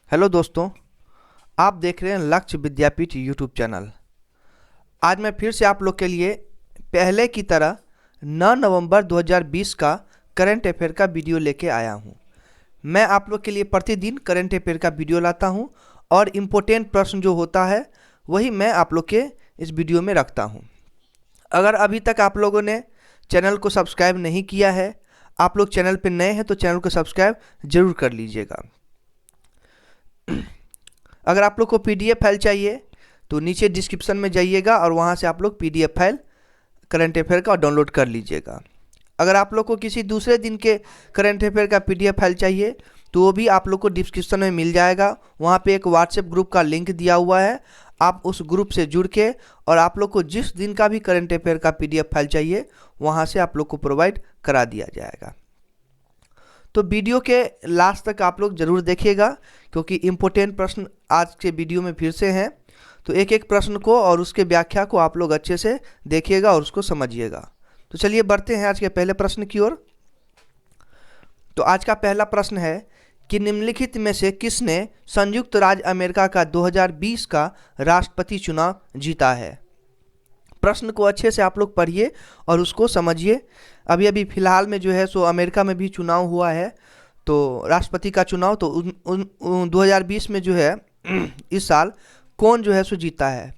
Hello दोस्तों, आप देख रहे हैं लक्ष्य विद्यापीठ यूट्यूब चैनल। आज मैं फिर से आप लोग के लिए पहले की तरह 9 नवंबर 2020 का करंट अफेयर का वीडियो लेके आया हूं। मैं आप लोग के लिए प्रतिदिन करंट अफेयर का वीडियो लाता हूं और इम्पोर्टेंट प्रश्न जो होता है वही मैं आप लोग के इस वीडियो में रखता हूं। अगर अभी तक आप लोगों ने चैनल को सब्सक्राइब नहीं किया है, आप लोग चैनल पर नए हैं तो चैनल को सब्सक्राइब जरूर कर लीजिएगा। अगर आप लोग को पीडीएफ फाइल चाहिए तो नीचे डिस्क्रिप्शन में जाइएगा और वहाँ से आप लोग पीडीएफ फाइल करंट अफेयर का डाउनलोड कर लीजिएगा। अगर आप लोग को किसी दूसरे दिन के करंट अफेयर का पीडीएफ फाइल चाहिए तो वो भी आप लोग को डिस्क्रिप्शन में मिल जाएगा। वहाँ पे एक व्हाट्सएप ग्रुप का लिंक दिया हुआ है, आप उस ग्रुप से जुड़ के और आप लोग को जिस दिन का भी करंट अफेयर का पीडीएफ फाइल चाहिए वहाँ से आप लोग को प्रोवाइड करा दिया जाएगा। तो वीडियो के लास्ट तक आप लोग ज़रूर देखिएगा क्योंकि इम्पोर्टेंट प्रश्न आज के वीडियो में फिर से हैं। तो एक एक प्रश्न को और उसके व्याख्या को आप लोग अच्छे से देखिएगा और उसको समझिएगा। तो चलिए बढ़ते हैं आज के पहले प्रश्न की ओर। तो आज का पहला प्रश्न है कि निम्नलिखित में से किसने संयुक्त राज्य अमेरिका का 2020 का राष्ट्रपति चुनाव जीता है। प्रश्न को अच्छे से आप लोग पढ़िए और उसको समझिए। अभी फिलहाल में जो है सो अमेरिका में भी चुनाव हुआ है, तो राष्ट्रपति का चुनाव। तो 2020 में जो है इस साल कौन जो है सो जीता है।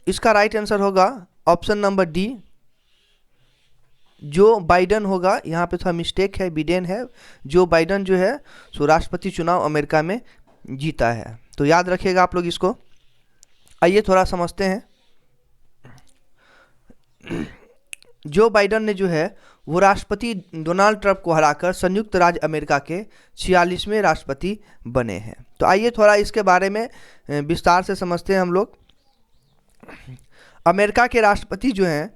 इसका राइट आंसर होगा ऑप्शन नंबर डी, जो बाइडन होगा। यहाँ पे थोड़ा मिस्टेक है, बिडेन है। जो बाइडन जो है सो राष्ट्रपति चुनाव अमेरिका में जीता है। तो याद रखिएगा आप लोग इसको। आइए थोड़ा समझते हैं। जो बाइडन ने जो है वो राष्ट्रपति डोनाल्ड ट्रंप को हराकर संयुक्त राज्य अमेरिका के 46वें राष्ट्रपति बने हैं। तो आइए थोड़ा इसके बारे में विस्तार से समझते हैं हम लोग। अमेरिका के राष्ट्रपति जो हैं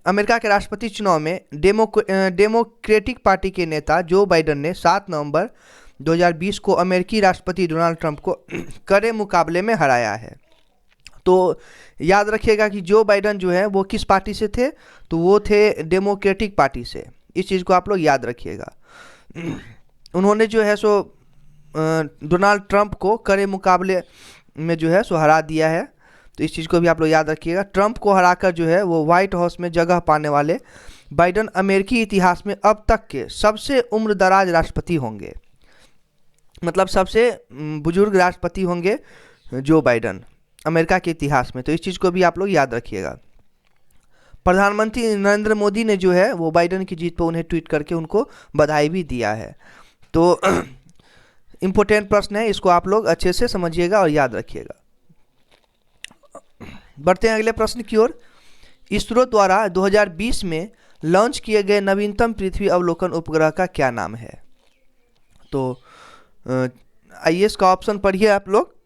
अमेरिका के राष्ट्रपति चुनाव में डेमोक्रेटिक पार्टी के नेता जो बाइडन ने 7 नवंबर 2020 को अमेरिकी राष्ट्रपति डोनाल्ड ट्रंप को कड़े मुकाबले में हराया है। तो याद रखिएगा कि जो बाइडन जो है वो किस पार्टी से थे, तो वो थे डेमोक्रेटिक पार्टी से। इस चीज़ को आप लोग याद रखिएगा। उन्होंने जो है सो डोनाल्ड ट्रंप को कड़े मुकाबले में जो है सो हरा दिया है। तो इस चीज़ को भी आप लोग याद रखिएगा। ट्रंप को हराकर जो है वो व्हाइट हाउस में जगह पाने वाले बाइडन अमेरिकी इतिहास में अब तक के सबसे उम्रदराज राष्ट्रपति होंगे। मतलब सबसे बुजुर्ग राष्ट्रपति होंगे जो बाइडन अमेरिका के इतिहास में। तो इस चीज़ को भी आप लोग याद रखिएगा। प्रधानमंत्री नरेंद्र मोदी ने जो है वो बाइडन की जीत पर उन्हें ट्वीट करके उनको बधाई भी दिया है। तो इम्पोर्टेंट प्रश्न है, इसको आप लोग अच्छे से समझिएगा और याद रखिएगा। बढ़ते हैं अगले प्रश्न की ओर। इसरो द्वारा 2020 में लॉन्च किए गए नवीनतम पृथ्वी अवलोकन उपग्रह का क्या नाम है। तो आइए इसका ऑप्शन पढ़िए आप लोग।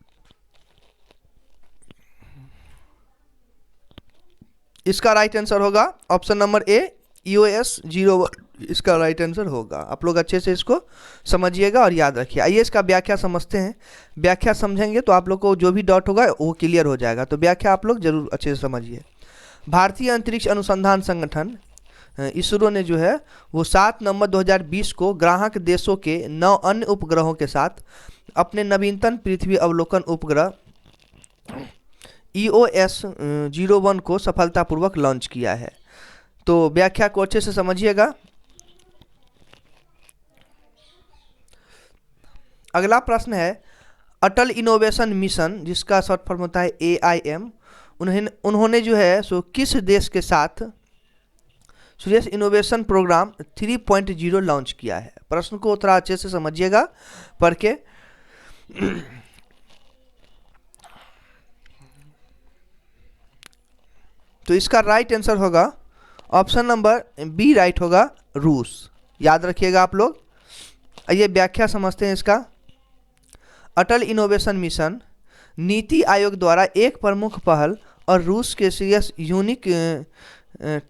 इसका राइट आंसर होगा ऑप्शन नंबर ए, EOS-01। इसका राइट आंसर होगा। आप लोग अच्छे से इसको समझिएगा और याद रखिए। आइए इसका व्याख्या समझते हैं। व्याख्या समझेंगे तो आप लोग को जो भी डाउट होगा वो क्लियर हो जाएगा। तो व्याख्या आप लोग जरूर अच्छे से समझिए। भारतीय अंतरिक्ष अनुसंधान संगठन इसरो ने जो है वो 7 नवंबर 2020 को ग्राहक देशों के 9 अन्य उपग्रहों के साथ अपने नवीनतम पृथ्वी अवलोकन उपग्रह EOS-01 को सफलतापूर्वक लॉन्च किया है। तो व्याख्या को अच्छे से समझिएगा। अगला प्रश्न है अटल इनोवेशन मिशन, जिसका शॉर्ट फॉर्म होता है AIM। उन्होंने जो है सो किस देश के साथ सूर्य इनोवेशन प्रोग्राम 3.0 लॉन्च किया है। प्रश्न को थोड़ा अच्छे से समझिएगा पढ़ के। तो इसका राइट आंसर होगा ऑप्शन नंबर बी, राइट होगा रूस। याद रखिएगा आप लोग। आइए व्याख्या समझते हैं इसका। अटल इनोवेशन मिशन नीति आयोग द्वारा एक प्रमुख पहल और रूस के सीरियस यूनिक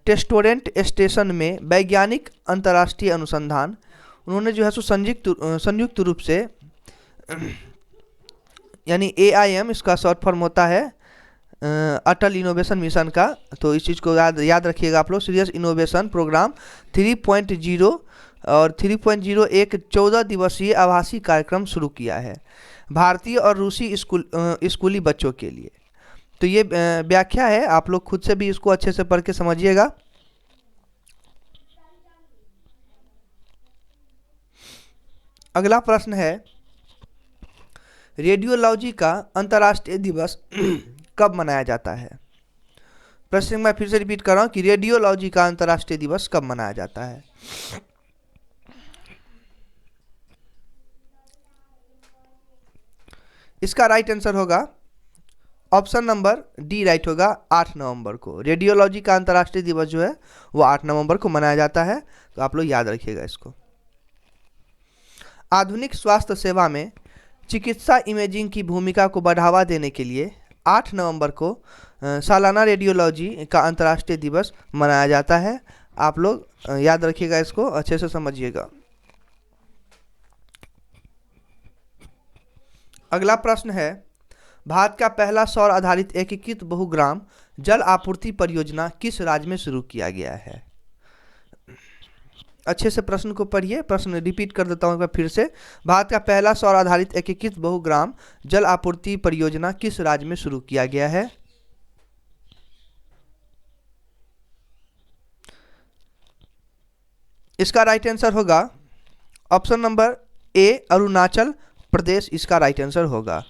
टेस्टोरेंट स्टेशन में वैज्ञानिक अंतर्राष्ट्रीय अनुसंधान। उन्होंने जो है सो संयुक्त रूप से यानी AIM, इसका शॉर्ट फॉर्म होता है अटल इनोवेशन मिशन का। तो इस चीज़ को याद रखिएगा आप लोग। सीरियस इनोवेशन प्रोग्राम 3.0 और 3.0 एक 14 दिवसीय आभासी कार्यक्रम शुरू किया है भारतीय और रूसी स्कूली बच्चों के लिए। तो ये व्याख्या है, आप लोग खुद से भी इसको अच्छे से पढ़ के समझिएगा। अगला प्रश्न है, रेडियोलॉजी का अंतर्राष्ट्रीय दिवस कब मनाया जाता है? प्रश्न मैं फिर से रिपीट कर रहा हूं कि रेडियोलॉजी का अंतर्राष्ट्रीय दिवस कब मनाया जाता है? इसका राइट आंसर होगा ऑप्शन नंबर डी राइट होगा, 8 नवंबर को। रेडियोलॉजी का अंतर्राष्ट्रीय दिवस जो है वो 8 नवंबर को मनाया जाता है, तो आप लोग याद रखिएगा इसको। आधुनिक स्वास्थ्य सेवा में चिकित्सा इमेजिंग की भूमिका को बढ़ावा देने के लिए 8 नवंबर को सालाना रेडियोलॉजी का अंतर्राष्ट्रीय दिवस मनाया जाता है। आप लोग याद रखिएगा, इसको अच्छे से समझिएगा। अगला प्रश्न है, भारत का पहला सौर आधारित एकीकृत बहुग्राम जल आपूर्ति परियोजना किस राज्य में शुरू किया गया है? अच्छे से प्रश्न को पढ़िए, प्रश्न रिपीट कर देता हूं एक बार फिर से। भारत का पहला सौर आधारित एकीकृत बहुग्राम जल आपूर्ति परियोजना किस राज्य में शुरू किया गया है? इसका राइट आंसर होगा option number A, Arunachal Pradesh. इसका राइट आंसर होगा।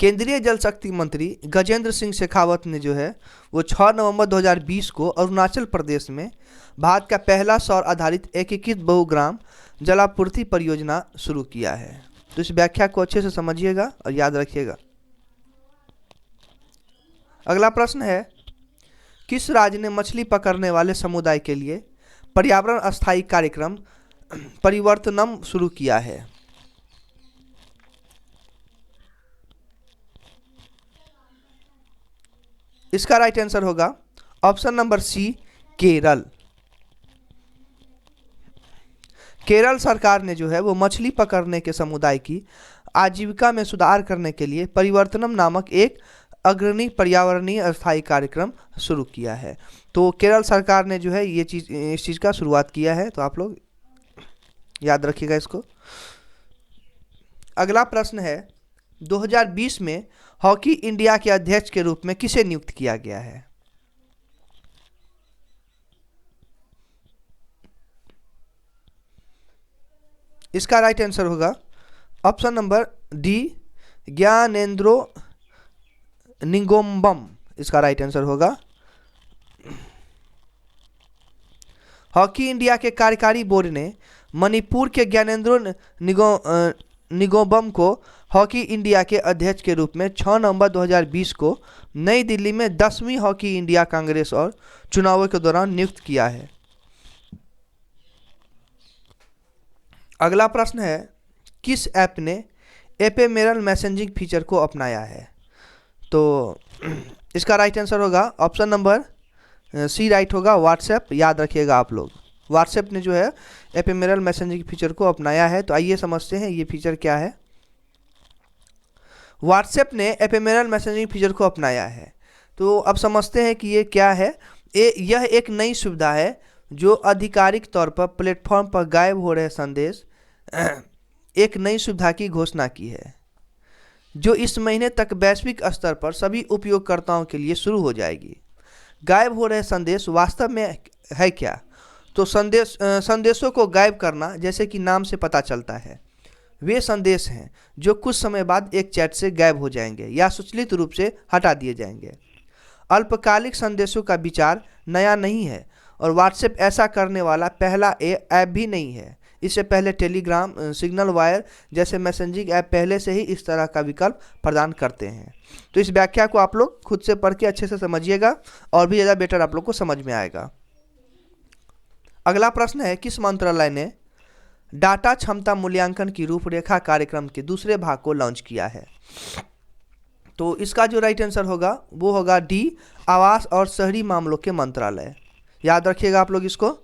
केंद्रीय जल शक्ति मंत्री गजेंद्र सिंह शेखावत ने जो है वो 6 नवंबर 2020 को अरुणाचल प्रदेश में भारत का पहला सौर आधारित एकीकृत बहुग्राम जलापूर्ति परियोजना शुरू किया है। तो इस व्याख्या को अच्छे से समझिएगा और याद रखिएगा। अगला प्रश्न है, किस राज्य ने मछली पकड़ने वाले समुदाय के लिए पर्यावरण स्थायी कार्यक्रम परिवर्तनम शुरू किया है? इसका राइट आंसर होगा option number C, Kerala. Kerala सरकार ने जो है वो मछली पकड़ने के समुदाय की आजीविका में सुधार करने के लिए परिवर्तनम नामक एक अग्रणी पर्यावरणीय स्थायी कार्यक्रम शुरू किया है। तो केरल सरकार ने जो है ये इस चीज़ का शुरुआत किया है, तो आप लोग याद रखिएगा इसको। अगला प्रश्न है, 2020 में हॉकी इंडिया के अध्यक्ष के रूप में किसे नियुक्त किया गया है? इसका राइट आंसर होगा option number D, Gyanendro Ningombam. इसका राइट आंसर होगा। हॉकी इंडिया के कार्यकारी बोर्ड ने मणिपुर के ज्ञानेंद्रो निंगोम्बम को हॉकी इंडिया के अध्यक्ष के रूप में 6 नवंबर 2020 को नई दिल्ली में 10वीं हॉकी इंडिया कांग्रेस और चुनावों के दौरान नियुक्त किया है। अगला प्रश्न है, किस ऐप ने एपेमेरल मैसेजिंग फीचर को अपनाया है? तो इसका राइट आंसर होगा ऑप्शन नंबर सी राइट होगा, व्हाट्सएप। याद रखिएगा आप लोग, व्हाट्सएप ने जो है एपेमेरल मैसेजिंग फीचर को अपनाया है। तो आइए समझते हैं ये फीचर क्या है। व्हाट्सएप ने एपेमेरल मैसेजिंग फीचर को अपनाया है, तो अब समझते हैं कि ये क्या है। यह एक नई सुविधा है जो आधिकारिक तौर पर प्लेटफॉर्म पर गायब हो रहे संदेश एक नई सुविधा की घोषणा की है, जो इस महीने तक वैश्विक स्तर पर सभी उपयोगकर्ताओं के लिए शुरू हो जाएगी। गायब हो रहे संदेश वास्तव में है क्या? तो संदेशों को गायब करना, जैसे कि नाम से पता चलता है, वे संदेश हैं जो कुछ समय बाद एक चैट से गायब हो जाएंगे या स्वचालित रूप से हटा दिए जाएंगे। अल्पकालिक संदेशों का विचार नया नहीं है और व्हाट्सएप ऐसा करने वाला पहला ऐप भी नहीं है। इससे पहले टेलीग्राम, सिग्नल वायर जैसे मैसेजिंग ऐप पहले से ही इस तरह का विकल्प प्रदान करते हैं। तो इस व्याख्या को आप लोग खुद से पढ़ के अच्छे से समझिएगा और भी ज़्यादा बेटर आप लोग को समझ में आएगा। अगला प्रश्न है, किस मंत्रालय ने डाटा क्षमता मूल्यांकन की रूपरेखा कार्यक्रम के दूसरे भाग को लॉन्च किया है? तो इसका जो राइट आंसर होगा वो होगा डी, आवास और शहरी मामलों के मंत्रालय। याद रखिएगा आप लोग इसको।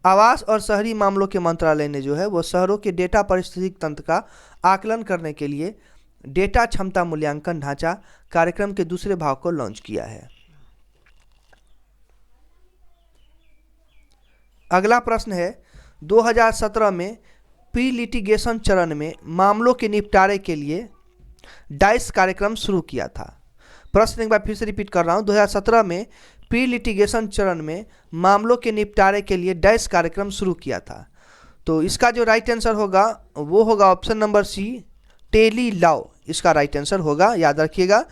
आवास और शहरी मामलों के मंत्रालय ने जो है वो शहरों के डेटा पारिस्थितिक तंत्र का आकलन करने के लिए डेटा क्षमता मूल्यांकन ढांचा कार्यक्रम के दूसरे भाग को लॉन्च किया है। अगला प्रश्न है 2017 में प्री लिटिगेशन चरण में मामलों के निपटारे के लिए डाइस कार्यक्रम शुरू किया था। प्रश्न एक बार फिर से रिपीट कर रहा हूँ, 2017 में प्री लिटिगेशन चरण में मामलों के निपटारे के लिए डाइस कार्यक्रम शुरू किया था। तो इसका जो राइट आंसर होगा वो होगा option number C, tele law इसका राइट आंसर होगा, याद रखिएगा।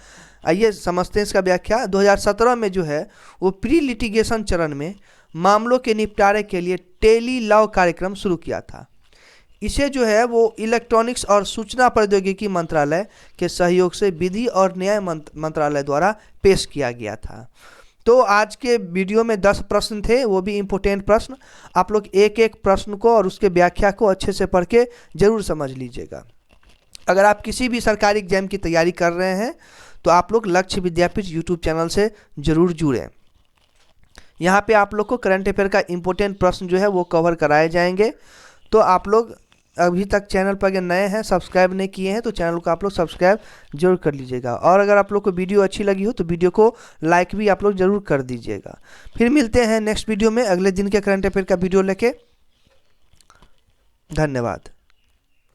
आइए समझते हैं इसका व्याख्या। 2017 में जो है वो प्री लिटिगेशन चरण में मामलों के निपटारे के लिए टेली लॉ कार्यक्रम शुरू किया था। इसे जो है वो इलेक्ट्रॉनिक्स और सूचना प्रौद्योगिकी मंत्रालय के सहयोग से विधि और न्याय मंत्रालय द्वारा पेश किया गया था। तो आज के वीडियो में 10 प्रश्न थे, वो भी इम्पोर्टेंट प्रश्न। आप लोग एक एक प्रश्न को और उसके व्याख्या को अच्छे से पढ़ के जरूर समझ लीजिएगा। अगर आप किसी भी सरकारी एग्जाम की तैयारी कर रहे हैं तो आप लोग लक्ष्य विद्यापीठ यूट्यूब चैनल से ज़रूर जुड़ें। यहाँ पे आप लोग को करंट अफेयर का इम्पोर्टेंट प्रश्न जो है वो कवर कराए जाएंगे। तो आप लोग अभी तक चैनल पर अगर नए हैं, सब्सक्राइब नहीं किए हैं, तो चैनल को आप लोग सब्सक्राइब जरूर कर लीजिएगा। और अगर आप लोग को वीडियो अच्छी लगी हो तो वीडियो को लाइक भी आप लोग जरूर कर दीजिएगा। फिर मिलते हैं नेक्स्ट वीडियो में अगले दिन के करंट अफेयर का वीडियो लेके। धन्यवाद।